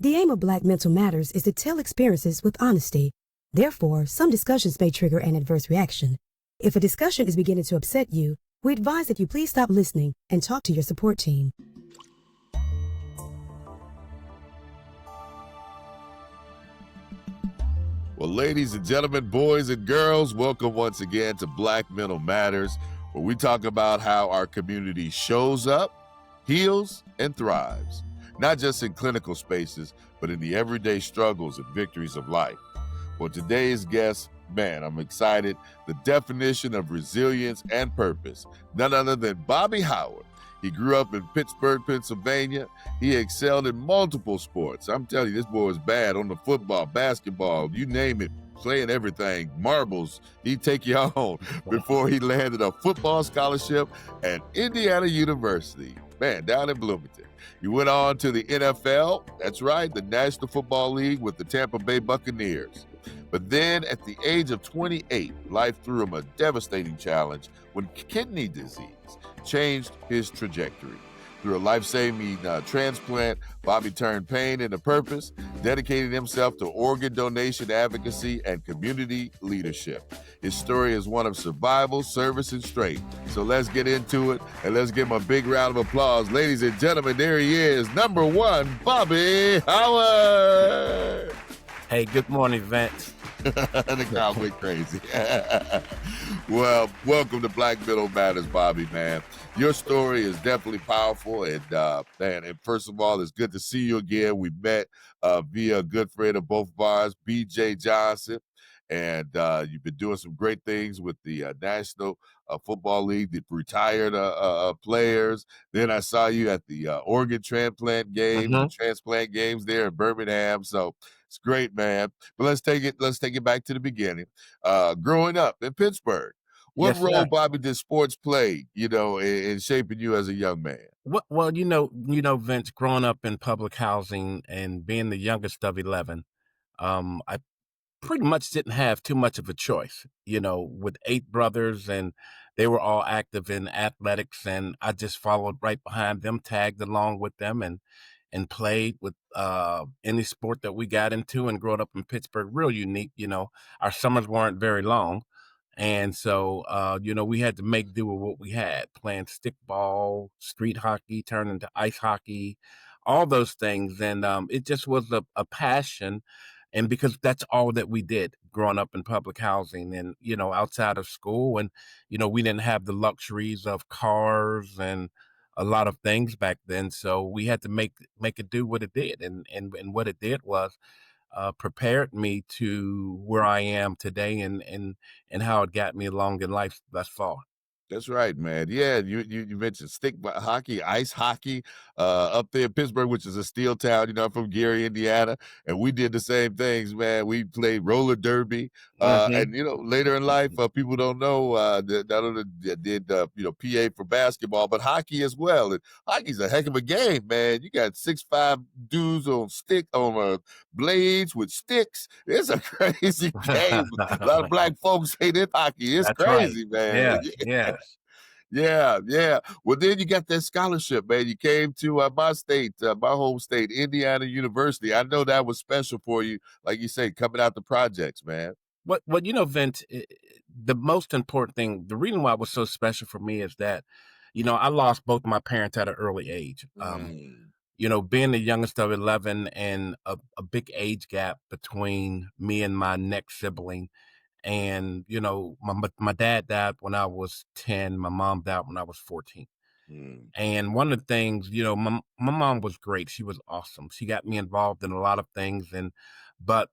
The aim of Black Mental Matters is to tell experiences with honesty. Therefore, some discussions may trigger an adverse reaction. If a discussion is beginning to upset you, we advise that you please stop listening and talk to your support team. Well, ladies and gentlemen, boys and girls, welcome once again to Black Mental Matters, where we talk about how our community shows up, heals, and thrives, not just in clinical spaces, but in the everyday struggles and victories of life. For today's guest, man, I'm excited. The definition of resilience and purpose, none other than Bobby Howard. He grew up in Pittsburgh, Pennsylvania. He excelled in multiple sports. I'm telling you, this boy is bad on the football, basketball, you name it, playing everything, marbles. He'd take you on before he landed a football scholarship at Indiana University, man, down in Bloomington. He went on to the NFL, that's right, the National Football League with the Tampa Bay Buccaneers. But then at the age of 28, life threw him a devastating challenge when kidney disease changed his trajectory. Through a life-saving transplant, Bobby turned pain into purpose, dedicating himself to organ donation advocacy and community leadership. His story is one of survival, service, and strength. So let's get into it, and let's give him a big round of applause. Ladies and gentlemen, there he is, number one, Bobby Howard. Hey, good morning, Vince. The crowd went crazy. Well, welcome to Black Mental Matters, Bobby, man. Your story is definitely powerful, and first of all, it's good to see you again. We met via a good friend of both of ours, B.J. Johnson, and you've been doing some great things with the National Football League, the retired players. Then I saw you at the organ transplant games, the transplant games there in Birmingham. So it's great, man. But let's take it back to the beginning. Growing up in Pittsburgh, what role, Bobby, did sports play, in shaping you as a young man? Well, Vince, growing up in public housing and being the youngest of 11, I pretty much didn't have too much of a choice, with 8 brothers, and they were all active in athletics, and I just followed right behind them, tagged along with them, and played with any sport that we got into. And growing up in Pittsburgh, real unique, our summers weren't very long. And so, we had to make do with what we had, playing stickball, street hockey, turned into ice hockey, all those things. And it just was a passion. And because that's all that we did growing up in public housing and, outside of school. And, we didn't have the luxuries of cars and a lot of things back then. So we had to make it do what it did. And what it did was prepared me to where I am today and how it got me along in life thus far. That's right, man. Yeah, you mentioned stick hockey, ice hockey, up there in Pittsburgh, which is a steel town. I'm from Gary, Indiana, and we did the same things, man. We played roller derby, and later in life, people don't know that not only did PA for basketball, but hockey as well. And hockey's a heck of a game, man. You got 6'5" dudes on blades with sticks. It's a crazy game. A lot of black folks hate it hockey. It's That's crazy, right. man. Yeah. Yeah. Well, then you got that scholarship, man. You came to my state, my home state, Indiana University. I know that was special for you, like you say, coming out the projects, man. Well, Vince, the most important thing, the reason why it was so special for me is that, I lost both my parents at an early age. Being the youngest of 11 and a big age gap between me and my next sibling. And, my dad died when I was 10. My mom died when I was 14. And one of the things, my mom was great. She was awesome. She got me involved in a lot of things. But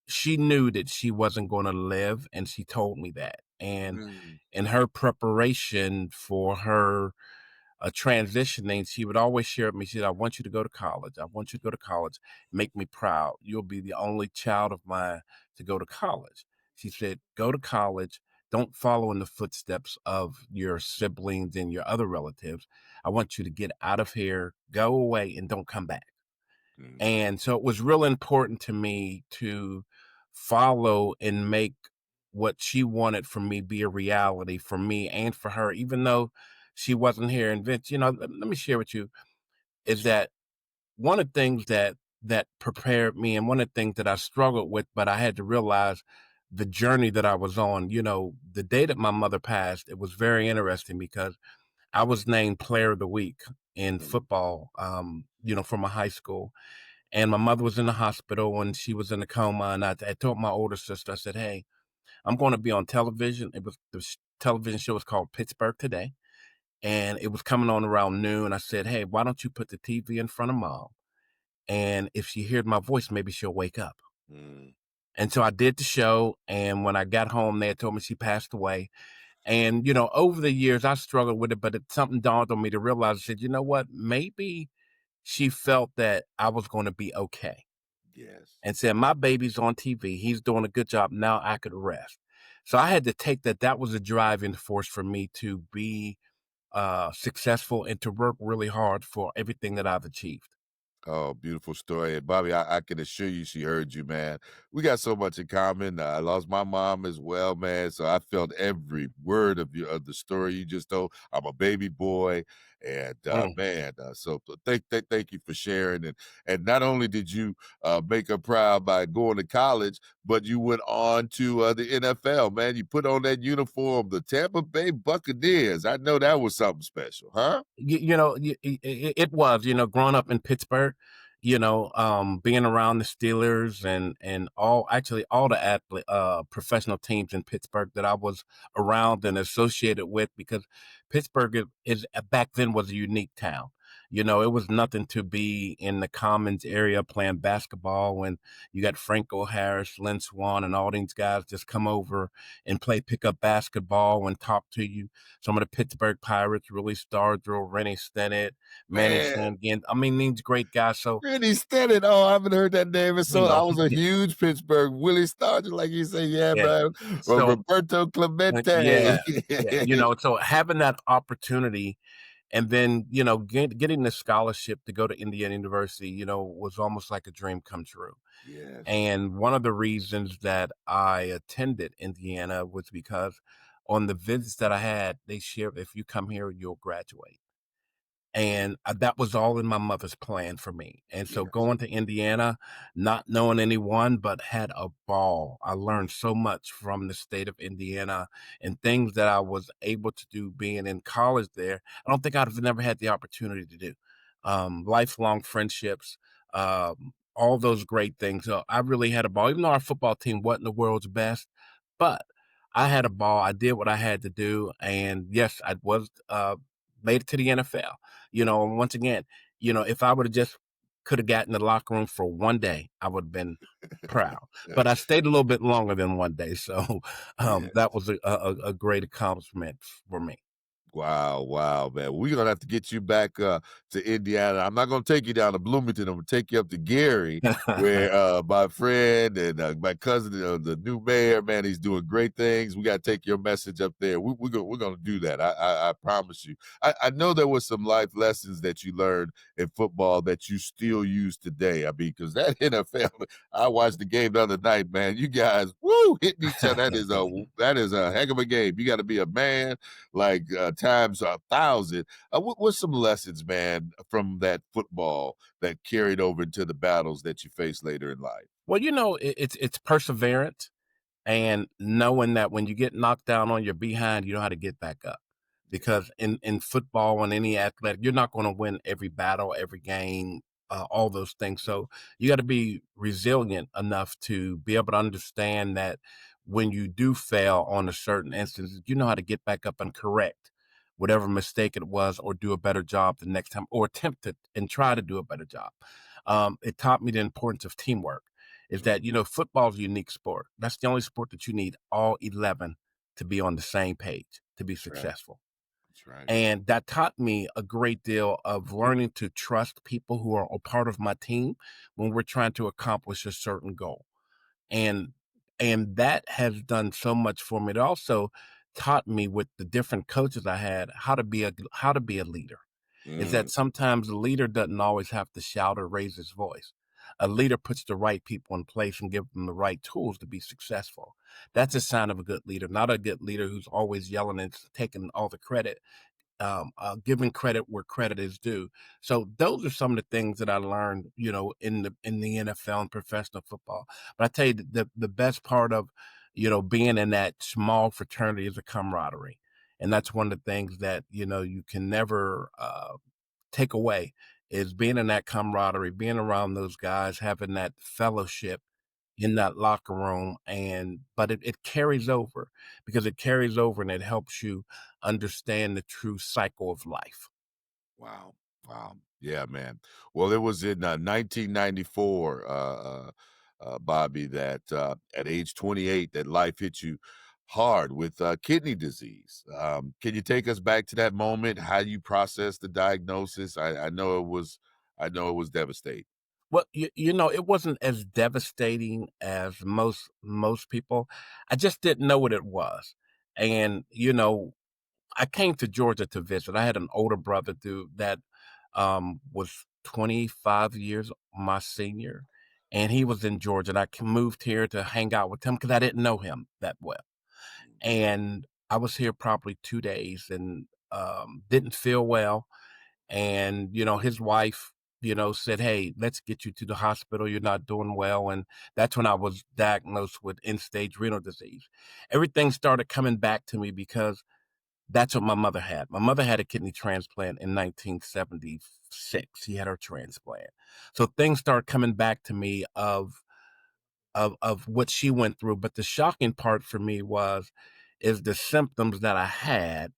she knew that she wasn't going to live. And she told me that. And in her preparation for her transitioning, she would always share with me. She said, I want you to go to college. I want you to go to college. Make me proud. You'll be the only child of mine to go to college. She said, go to college. Don't follow in the footsteps of your siblings and your other relatives. I want you to get out of here, go away, and don't come back. And so it was real important to me to follow and make what she wanted for me be a reality for me and for her, even though she wasn't here. And Vince, let me share with you is that one of the things that that prepared me. And one of the things that I struggled with, but I had to realize the journey that I was on. The day that my mother passed, it was very interesting because I was named Player of the Week in Mm, football, from a high school. And my mother was in the hospital and she was in a coma. And I told my older sister, I said, "Hey, I'm going to be on television." It was television show was called Pittsburgh Today, and it was coming on around noon. I said, "Hey, why don't you put the TV in front of mom? And if she heard my voice, maybe she'll wake up." mm. And so I did the show. And when I got home, they had told me she passed away. And, over the years, I struggled with it, but something dawned on me to realize, I said, you know what? Maybe she felt that I was going to be okay Yes. and said, my baby's on TV. He's doing a good job. Now I could rest. So I had to take that. That was a driving force for me to be successful and to work really hard for everything that I've achieved. Oh, beautiful story. And Bobby, I can assure you she heard you, man. We got so much in common. I lost my mom as well, man. So I felt every word of the story you just told. I'm a baby boy. And Mm. man, so thank you for sharing. And not only did you make her proud by going to college, but you went on to the NFL, man. You put on that uniform, the Tampa Bay Buccaneers. I know that was something special, huh? It was, growing up in Pittsburgh, being around the Steelers and all the professional teams in Pittsburgh that I was around and associated with, because Pittsburgh back then was a unique town. It was nothing to be in the Commons area playing basketball when you got Franco Harris, Lynn Swan, and all these guys just come over and play pickup basketball and talk to you. Some of the Pittsburgh Pirates, Willie Stargell, Rennie Stennett, Manny Man. Shangan. I mean, these great guys. So, Randy Stennett. Oh, I haven't heard that name in you so know, I was a huge Pittsburgh Willie Stargell, like you say, yeah, yeah. man. So, Roberto yeah, Clemente. yeah. So having that opportunity and then, getting the scholarship to go to Indiana University, was almost like a dream come true. Yes, And one of the reasons that I attended Indiana was because on the visits that I had, they shared, if you come here, you'll graduate. And that was all in my mother's plan for me. And so yes, going to Indiana, not knowing anyone, but had a ball. I learned so much from the state of Indiana and things that I was able to do being in college there. I don't think I'd have never had the opportunity to do. Lifelong friendships, all those great things. So I really had a ball, even though our football team wasn't the world's best, but I had a ball. I did what I had to do. And yes, I was made it to the NFL. And once again, if I would have just could have gotten in the locker room for one day, I would have been proud. But I stayed a little bit longer than one day, so that yes. was a great accomplishment for me. Wow, wow, man. We're gonna have to get you back to Indiana. I'm not gonna take you down to Bloomington. I'm gonna take you up to Gary, where my friend and my cousin, the new mayor, man, he's doing great things. We gotta take your message up there. We're gonna do that. I promise you. I know there was some life lessons that you learned in football that you still use today. I mean, because that NFL, I watched the game the other night, man. You guys, woo, hitting each other. That is a heck of a game. You got to be a man like times 1,000. What's some lessons, man, from that football that carried over into the battles that you face later in life? Well, it's perseverance and knowing that when you get knocked down on your behind, you know how to get back up. Yeah, Because in football and any athletic, you're not going to win every battle, every game, all those things. So you got to be resilient enough to be able to understand that when you do fail on a certain instance, you know how to get back up and correct whatever mistake it was, or do a better job the next time, or attempt it and try to do a better job. It taught me the importance of teamwork. Is that mhm, football is a unique sport. That's the only sport that you need all 11 to be on the same page to be right. successful. That's right. And that taught me a great deal of learning to trust people who are a part of my team when we're trying to accomplish a certain goal. And that has done so much for me. It also taught me with the different coaches I had how to be a leader. Is Mm, that sometimes a leader doesn't always have to shout or raise his voice. A leader puts the right people in place and gives them the right tools to be successful. That's a sign of a good leader, not a good leader who's always yelling and taking all the credit. giving credit where credit is due. So those are some of the things that I learned, in the NFL and professional football. But I tell you, the best part of, being in that small fraternity is the camaraderie, and that's one of the things that you can never take away is being in that camaraderie, being around those guys, having that fellowship in that locker room. But it carries over, because it carries over and it helps you understand the true cycle of life. Wow. Wow. Yeah, man. Well, it was in 1994, Bobby, that at age 28, that life hit you hard with kidney disease. Can you take us back to that moment? How you processed the diagnosis? I know it was devastating. Well, it wasn't as devastating as most people. I just didn't know what it was. And I came to Georgia to visit. I had an older brother that was 25 years my senior, and he was in Georgia. And I moved here to hang out with him because I didn't know him that well. And I was here probably 2 days and didn't feel well. And his wife, said, "Hey, let's get you to the hospital. You're not doing well." And that's when I was diagnosed with end-stage renal disease. Everything started coming back to me because that's what my mother had. My mother had a kidney transplant in 1976. She had her transplant. So things started coming back to me of what she went through. But the shocking part for me is the symptoms that I had,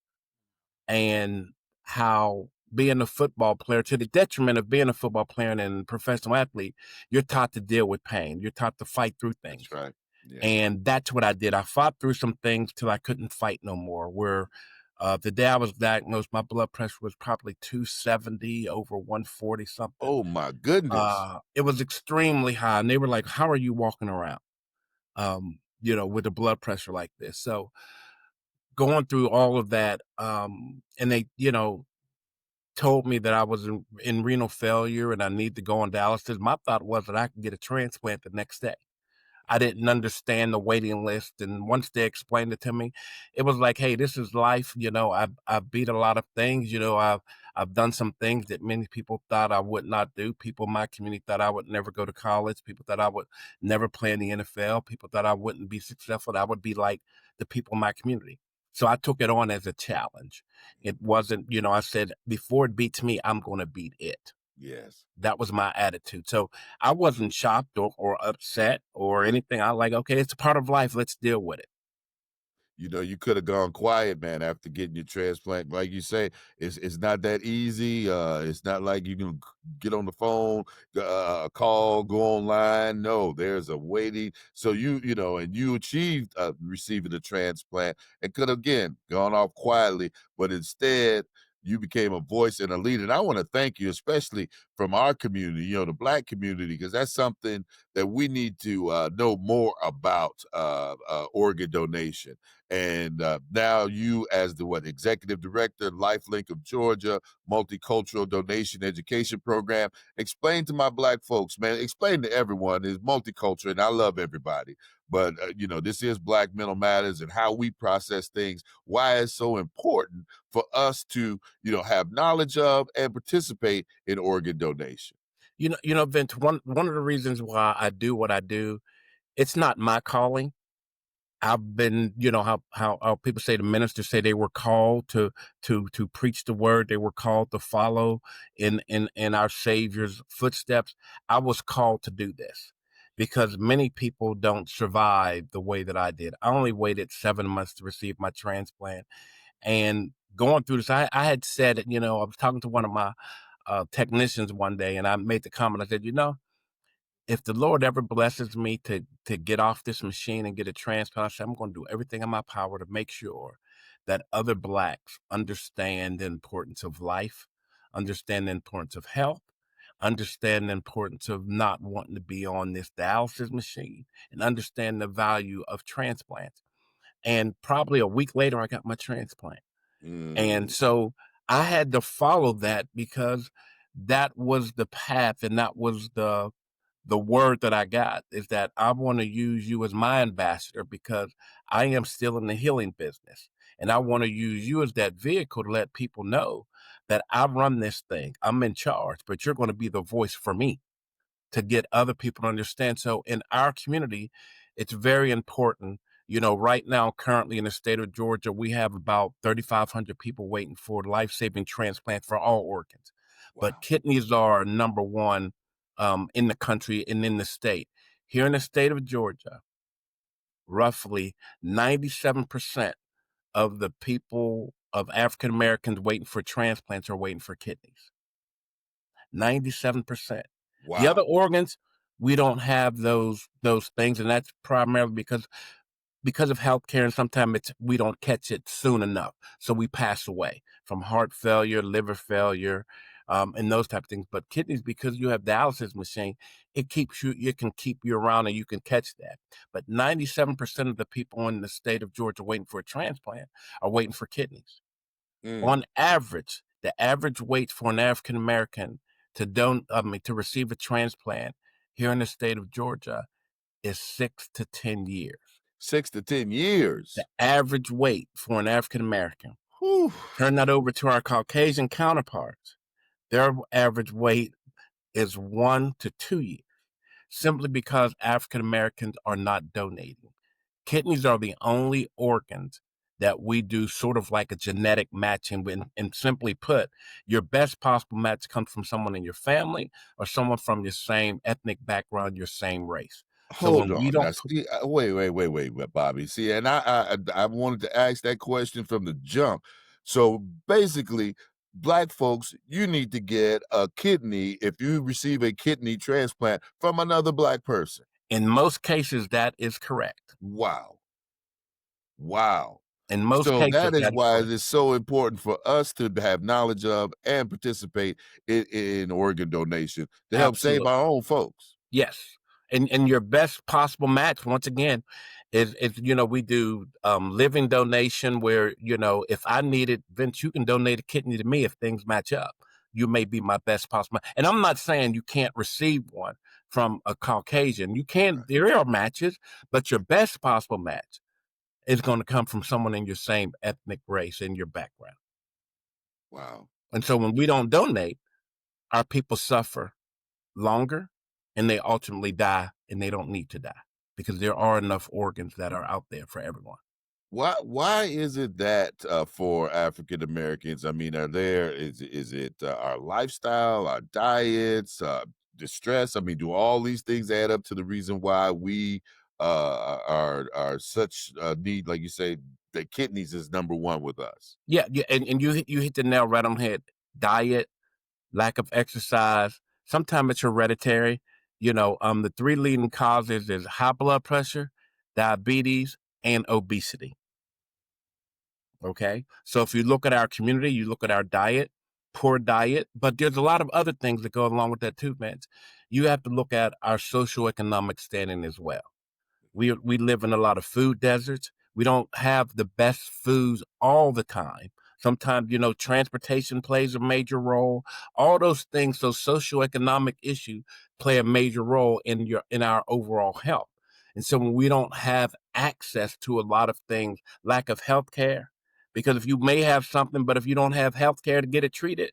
and how being a football player, to the detriment of being a football player and professional athlete, you're taught to deal with pain. You're taught to fight through things. That's right. Yeah. And that's what I did. I fought through some things till I couldn't fight no more. Where the day I was diagnosed, my blood pressure was probably 270 over 140 something. Oh my goodness. It was extremely high. And they were like, "How are you walking around, with a blood pressure like this?" So going through all of that, and they, told me that I was in renal failure and I need to go on dialysis. My thought was that I could get a transplant the next day. I didn't understand the waiting list. And once they explained it to me, it was like, "Hey, this is life. I've beat a lot of things. I've done some things that many people thought I would not do. People in my community thought I would never go to college. People thought I would never play in the NFL. People thought I wouldn't be successful. That I would be like the people in my community." So I took it on as a challenge. It wasn't, I said, before it beats me, I'm going to beat it. Yes. That was my attitude. So I wasn't shocked or upset or anything. I like, okay, it's a part of life. Let's deal with it. You could have gone quiet, man, after getting your transplant. Like you say, it's not that easy. It's not like you can get on the phone, call, go online. No, there's a waiting. So and you achieved receiving the transplant and could have again gone off quietly, but instead you became a voice and a leader. And I want to thank you, especially from our community, the Black community, because that's something that we need to know more about organ donation. And now you, as the executive director, LifeLink of Georgia, multicultural donation education program, explain to my Black folks, man, explain to everyone, is multicultural, and I love everybody. But, this is Black Mental Matters and how we process things, why it's so important for us to, have knowledge of and participate in organ donation. Vince, one of the reasons why I do what I do, it's not my calling. I've been, how people say, the ministers say they were called to preach the word. They were called to follow in our Savior's footsteps. I was called to do this because many people don't survive the way that I did. I only waited 7 months to receive my transplant, and going through this, I had said, I was talking to one of my technicians one day, and I made the comment. I said, if the Lord ever blesses me to get off this machine and get a transplant, I said, I'm going to do everything in my power to make sure that other Blacks understand the importance of life, understand the importance of health, understand the importance of not wanting to be on this dialysis machine, and understand the value of transplants. And probably a week later, I got my transplant. And Mm. so I had to follow that because that was the path, and that was the word that I got, is that I want to use you as my ambassador because I am still in the healing business. And I want to use you as that vehicle to let people know that I run this thing. I'm in charge, but you're going to be the voice for me to get other people to understand. So in our community, it's very important. Right now, currently in the state of Georgia, we have about 3,500 people waiting for life-saving transplant for all organs. But Wow. kidneys are number one in the country and in the state. Here in the state of Georgia, roughly 97% of the people of African Americans waiting for transplants are waiting for kidneys. 97%. The other Wow. organs, we don't have those things, and that's primarily because of healthcare, and sometimes we don't catch it soon enough, so we pass away from heart failure, liver failure, and those type of things. But kidneys, because you have dialysis machine, it can keep you around, and you can catch that. But 97% of the people in the state of Georgia waiting for a transplant are waiting for kidneys. Mm. On average, the average wait for an African American to receive a transplant here in the state of Georgia is 6 to 10 years. 6 to 10 The years. average wait for an African American. Whew. Turn that over to our Caucasian counterparts. Their average wait is 1 to 2 years, simply because African Americans are not donating. Kidneys are the only organs that we do sort of like a genetic matching with. And simply put, your best possible match comes from someone in your family or someone from your same ethnic background, your same race. So Hold when we on. Now, don't, see, wait, Bobby. See, and I wanted to ask that question from the jump. So basically, black folks, you need to get a kidney if you receive a kidney transplant from another black person. in most cases, that is correct. Wow. Wow. In most So cases, that is that is why it correct. is so important for us to have knowledge of and participate in organ donation to help save Absolutely. our own folks. Yes. And your best possible match, once again, is we do living donation where, if I needed, Vince, you can donate a kidney to me if things match up. You may be my best possible match. And I'm not saying you can't receive one from a Caucasian. You can, Right. there are matches, but your best possible match is going to come from someone in your same ethnic race in your background. Wow. And so when we don't donate, our people suffer longer and they ultimately die, and they don't need to die because there are enough organs that are out there for everyone. Why is it that for African Americans, I mean, is it our lifestyle, our diets, distress? I mean, do all these things add up to the reason why we are such need, like you say, the kidneys is number one with us? Yeah, yeah, and you hit the nail right on the head. Diet, lack of exercise, sometimes it's hereditary. The three leading causes is high blood pressure, diabetes, and obesity. Okay. So if you look at our community, you look at our diet, poor diet, but there's a lot of other things that go along with that too, Vince. You have to look at our socioeconomic standing as well. We live in a lot of food deserts. We don't have the best foods all the time. Sometimes, transportation plays a major role. All those things, those socioeconomic issues play a major role in our overall health. And so when we don't have access to a lot of things, lack of health care, because if you may have something, but if you don't have health care to get it treated,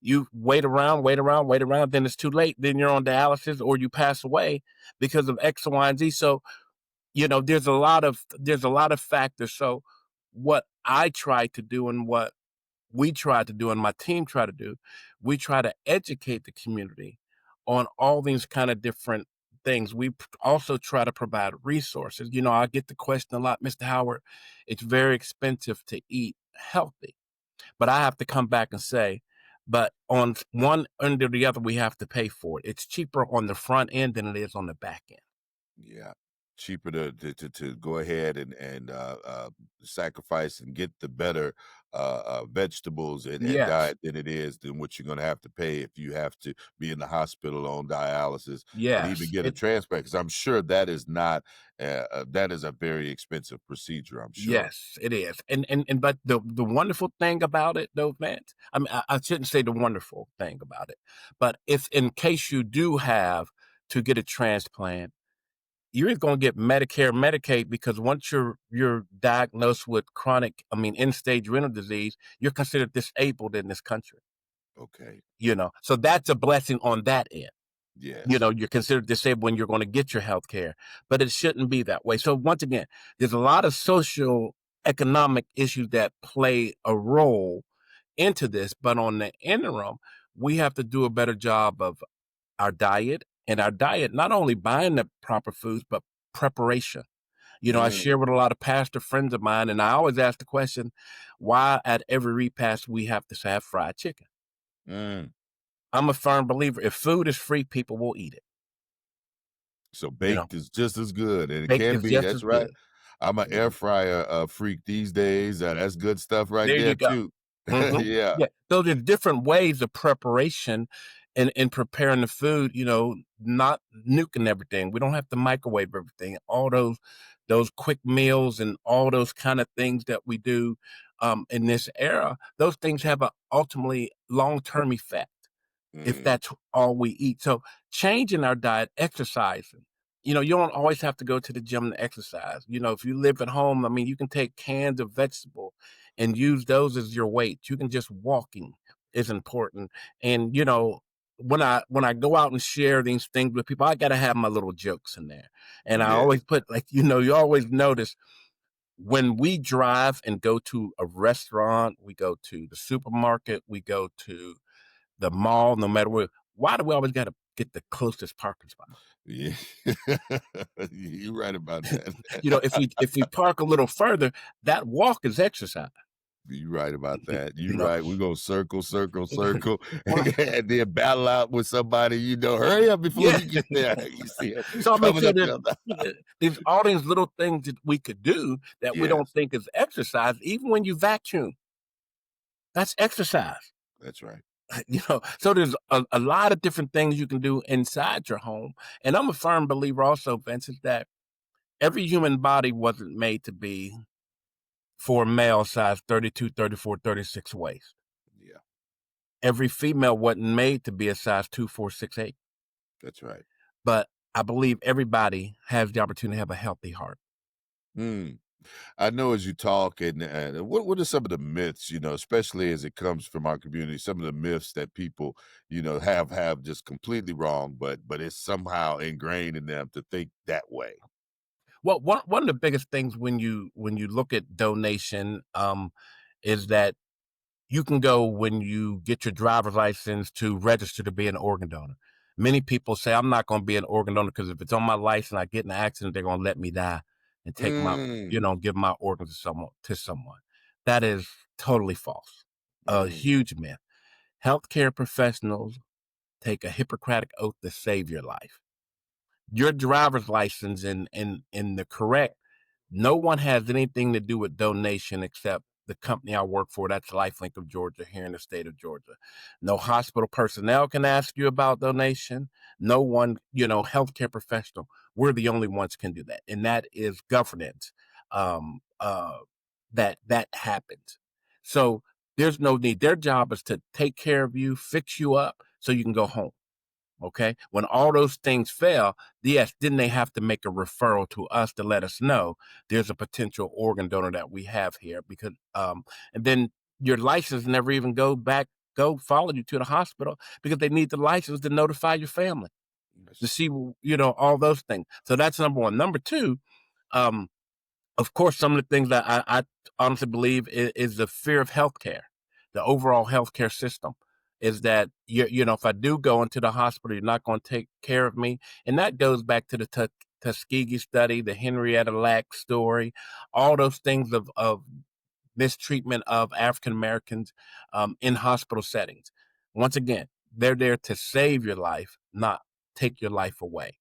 you wait around, then it's too late. Then you're on dialysis or you pass away because of X, Y, and Z. So there's a lot of factors. So what I try to do and what we try to do and my team try to do, we try to educate the community on all these kind of different things. We also try to provide resources. I get the question a lot, Mr. Howard, it's very expensive to eat healthy. But I have to come back and say, but on one end or the other, we have to pay for it. It's cheaper on the front end than it is on the back end. Yeah. Cheaper to go ahead and sacrifice and get the better vegetables and Yes. diet than it is than what you're going to have to pay if you have to be in the hospital on dialysis and even Yes. get a transplant. Because I'm sure that is not that is a very expensive procedure. I'm sure. Yes, it is. And but the wonderful thing about it though, Vance, I mean, I shouldn't say the wonderful thing about it, but if in case you do have to get a transplant, you're either going to get Medicare, Medicaid, because once you're diagnosed with end-stage renal disease, you're considered disabled in this country. Okay. So that's a blessing on that end. Yes. You're considered disabled when you're going to get your health care, but it shouldn't be that way. So once again, there's a lot of social economic issues that play a role into this, but on the interim, we have to do a better job of our diet, and our diet, not only buying the proper foods, but preparation. I share with a lot of pastor friends of mine, and I always ask the question, why at every repast we have to have fried chicken? Mm. I'm a firm believer, if food is free, people will eat it. So baked is just as good, and it Baked can is be. just That's as right. good. I'm an air fryer freak these days. That's good stuff right There there you go. too. Mhm. Yeah. Yeah. So there's different ways of preparation and preparing the food, not nuking everything. We don't have to microwave everything. All those quick meals and all those kind of things that we do in this era, those things have a ultimately long-term effect if Mm. that's all we eat. So changing our diet, exercising. You don't always have to go to the gym to exercise. If you live at home, you can take cans of vegetable and use those as your weight. You can just walking is important. And when I go out and share these things with people, I gotta have my little jokes in there. And I Yes. always put you always notice when we drive and go to a restaurant, we go to the supermarket, we go to the mall, no matter where. Why do we always got to get the closest parking spot? Yeah. You're right about that. If we park a little further, that walk is exercise. You're right about that. You You're know, right. We're gonna circle, circle, circle, right? and then battle out with somebody. Hurry up before Yeah. you get there. You see him So coming so up the other. there's all these little things that we could do that we don't Yes, think is exercise. Even when you vacuum, that's exercise. that's right. So there's a lot of different things you can do inside your home. And I'm a firm believer also, Vincent, that every human body wasn't made to be for a male size 32, 34, 36 waist. Yeah, Every female wasn't made to be a size 2, 4, 6, 8. that's right. But I believe everybody has the opportunity to have a healthy heart. Mm. I know as you talk, and what are some of the myths, especially as it comes from our community, some of the myths that people, have just completely wrong, but it's somehow ingrained in them to think that way. Well, one of the biggest things when you look at donation is that you can go when you get your driver's license to register to be an organ donor. Many people say, I'm not going to be an organ donor because if it's on my license, I get in an accident, they're going to let me die and take Mm. give my organs to someone. That is totally false. A Mm. huge myth. Healthcare professionals take a Hippocratic oath to save your life. Your driver's license and the correct, no one has anything to do with donation except the company I work for. That's LifeLink of Georgia here in the state of Georgia. No hospital personnel can ask you about donation. No one, healthcare professional. We're the only ones can do that, and that is governance. Um, uh, that happens. So there's no need. Their job is to take care of you, fix you up, so you can go home. Okay. When all those things fail, yes, then they have to make a referral to us to let us know there's a potential organ donor that we have here because, and then your license never even go follow you to the hospital because they need the license to notify your family to Yes. see, all those things. So that's number one. Number two, um, of course, some of the things that I honestly believe is the fear of healthcare, the overall healthcare system. Is that if I do go into the hospital, you're not going to take care of me, and that goes back to the Tuskegee study, the Henrietta Lacks story, all those things of mistreatment of African Americans in hospital settings. Once again, they're there to save your life, not take your life away.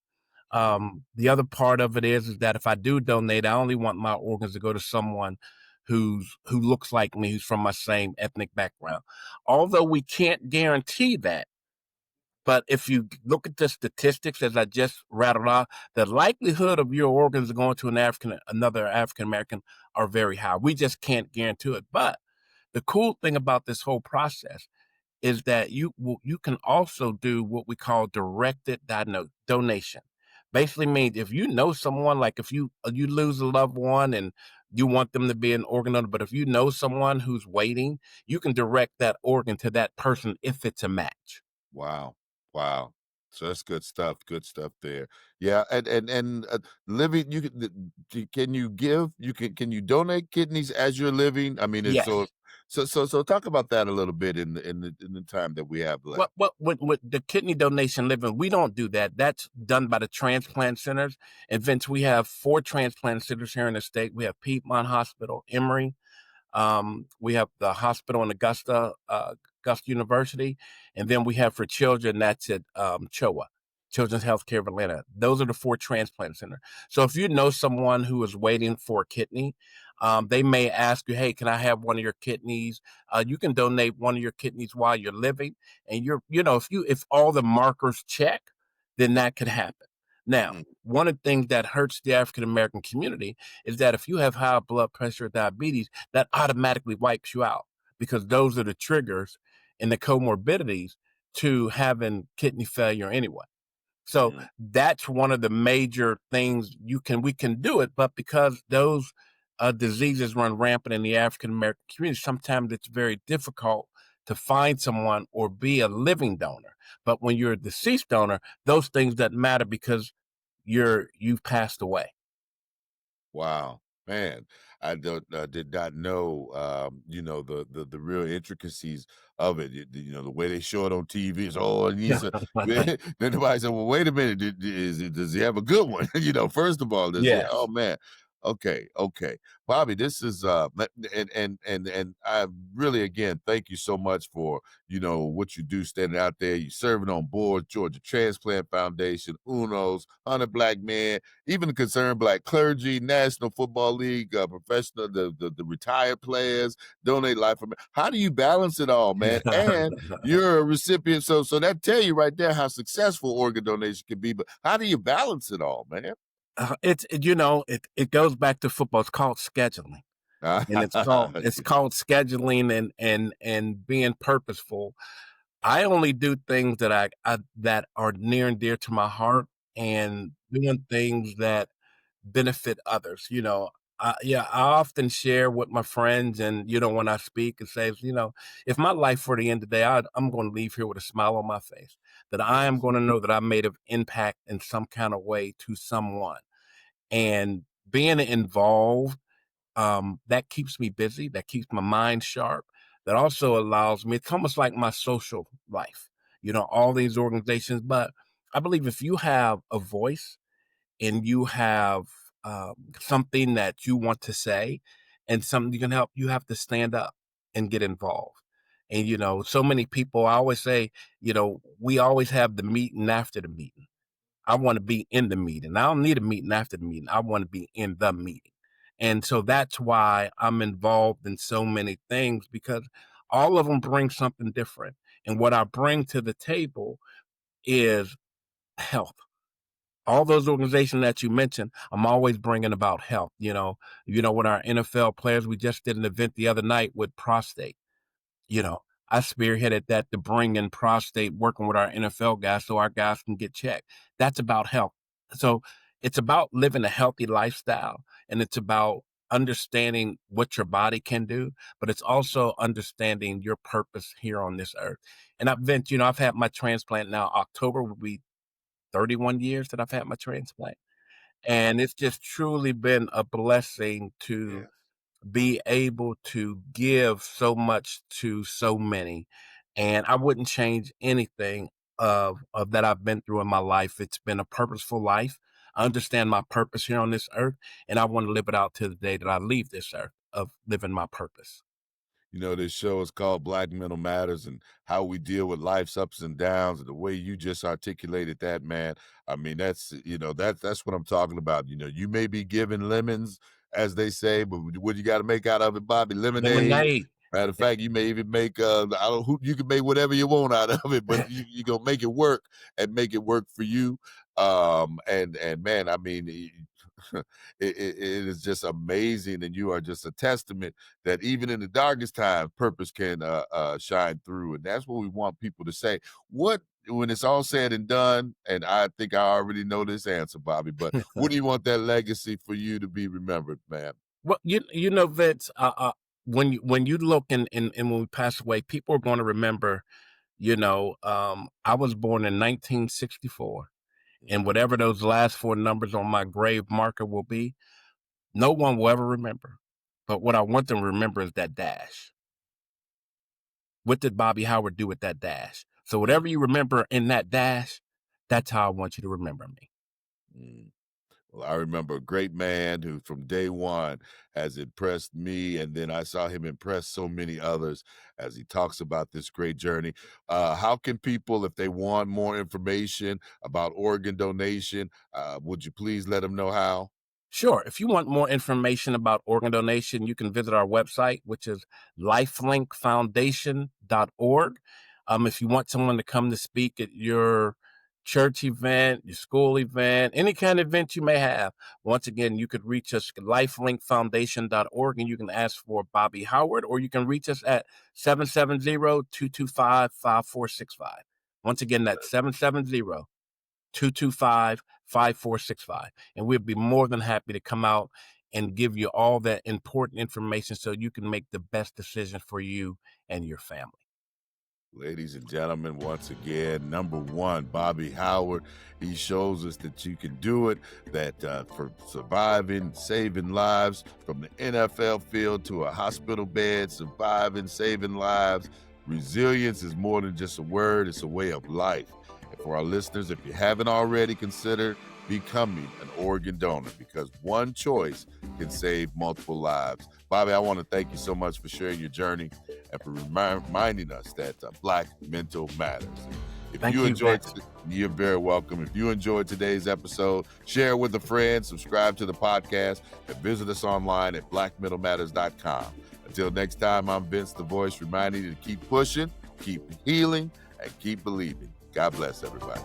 The other part of it is that if I do donate, I only want my organs to go to someone who looks like me, who's from my same ethnic background. Although we can't guarantee that, but if you look at the statistics as I just rattled off, the likelihood of your organs going to another African American are very high. We just can't guarantee it. But the cool thing about this whole process is that you can also do what we call directed donation. Basically means if you know someone, like if you lose a loved one and you want them to be an organ donor, but if you know someone who's waiting, you can direct that organ to that person if it's a match. Wow. Wow. So that's good stuff. Good stuff there. Yeah, and living, can you give, can you donate kidneys as you're living? I mean, it's Yes. so talk about that a little bit in the time that we have left. With the kidney donation living, we don't do that. That's done by the transplant centers. And Vince, we have 4 transplant centers here in the state. We have Piedmont Hospital, Emory, we have the hospital in Augusta University, and then we have for children that's at CHOA, Children's Healthcare of Atlanta. Those are the 4 transplant centers. So if you know someone who is waiting for a kidney, they may ask you, "Hey, can I have one of your kidneys?" You can donate one of your kidneys while you're living, and if all the markers check, then that could happen. Now, Mm, one of the things that hurts the African American community is that if you have high blood pressure or diabetes, that automatically wipes you out because those are the triggers and the comorbidities to having kidney failure anyway. So mm. that's one of the major things we can do it, but because those diseases run rampant in the African American community, sometimes it's very difficult to find someone or be a living donor. But when you're a deceased donor, those things doesn't matter because you've passed away. Wow, man, I did not know, the real intricacies of it. The way they show it on TV is, oh, it needs a. Then somebody said, well, wait a minute, does he have a good one? First of all, does he? Oh Yes. man, okay, okay, Bobby, this is and I really again thank you so much for what you do, standing out there. You serving on board Georgia Transplant Foundation, UNOS, 100 Black Men, even the Concerned Black Clergy, National Football League, professional, the retired players, donate life for me. How do you balance it all, man? And you're a recipient, so that tell you right there how successful organ donation can be. But how do you balance it all, man? It goes back to football. It's called scheduling, and it's called scheduling and being purposeful. I only do things that are near and dear to my heart, and doing things that benefit others. I often share with my friends, and when I speak, and say, if my life for the end of the day, I'm going to leave here with a smile on my face. That I am Yes. going to know that I made an impact in some kind of way to someone, and being involved, that keeps me busy, that keeps my mind sharp, that also allows me, it's almost like my social life, all these organizations. But I believe if you have a voice and you have something that you want to say and something you can help, you have to stand up and get involved. And, so many people, I always say, we always have the meeting after the meeting. I want to be in the meeting. I don't need a meeting after the meeting. I want to be in the meeting. And so that's why I'm involved in so many things, because all of them bring something different. And what I bring to the table is health. All those organizations that you mentioned, I'm always bringing about health. With our NFL players, we just did an event the other night with prostate. you know, I spearheaded that to bring in prostate, working with our NFL guys so our guys can get checked. That's about health. So it's about living a healthy lifestyle, and it's about understanding what your body can do, but it's also understanding your purpose here on this earth. And I've had my transplant now. October will be 31 years that I've had my transplant. And it's just truly been a blessing to Yes. be able to give so much to so many. And I wouldn't change anything of that I've been through in my life. It's been a purposeful life. I understand my purpose here on this earth, and I want to live it out to the day that I leave this earth, of living my purpose. This show is called Black Mental Matters, and how we deal with life's ups and downs, and the way you just articulated that, man. I mean, that's what I'm talking about. You may be given lemons, as they say, but what you got to make out of it, Bobby? Lemonade. Lemonade. Matter of fact, you may even make I don't who you can make whatever you want out of it, but you gonna make it work and make it work for you. And man, I mean, it is just amazing, and you are just a testament that even in the darkest time, purpose can shine through, and that's what we want people to say. What when it's all said and done, and I think I already know this answer, Bobby, but what do you want that legacy for you to be remembered, man? Well, you know, Vince, when you look and when we pass away, people are going to remember, I was born in 1964, and whatever those last four numbers on my grave marker will be, no one will ever remember. But what I want them to remember is that dash. What did Bobby Howard do with that dash? So whatever you remember in that dash, that's how I want you to remember me. Mm. Well, I remember a great man who from day one has impressed me, and then I saw him impress so many others as he talks about this great journey. How can people, if they want more information about organ donation, would you please let them know how? Sure. If you want more information about organ donation, you can visit our website, which is lifelinkfoundation.org. If you want someone to come to speak at your church event, your school event, any kind of event you may have, once again, you could reach us at lifelinkfoundation.org, and you can ask for Bobby Howard, or you can reach us at 770-225-5465. Once again, that's 770-225-5465. And we'd be more than happy to come out and give you all that important information so you can make the best decision for you and your family. Ladies and gentlemen, once again, number one, Bobby Howard. He shows us that you can do it, that for surviving, saving lives, from the NFL field to a hospital bed, surviving, saving lives. Resilience is more than just a word, it's a way of life. And for our listeners, if you haven't already considered becoming an organ donor, because one choice can save multiple lives. Bobby, I want to thank you so much for sharing your journey and for reminding us that Black mental matters. You're very welcome. If you enjoyed today's episode, share it with a friend, subscribe to the podcast, and visit us online at blackmentalmatters.com. Until next time, I'm Vince the Voice, reminding you to keep pushing, keep healing, and keep believing. God bless everybody.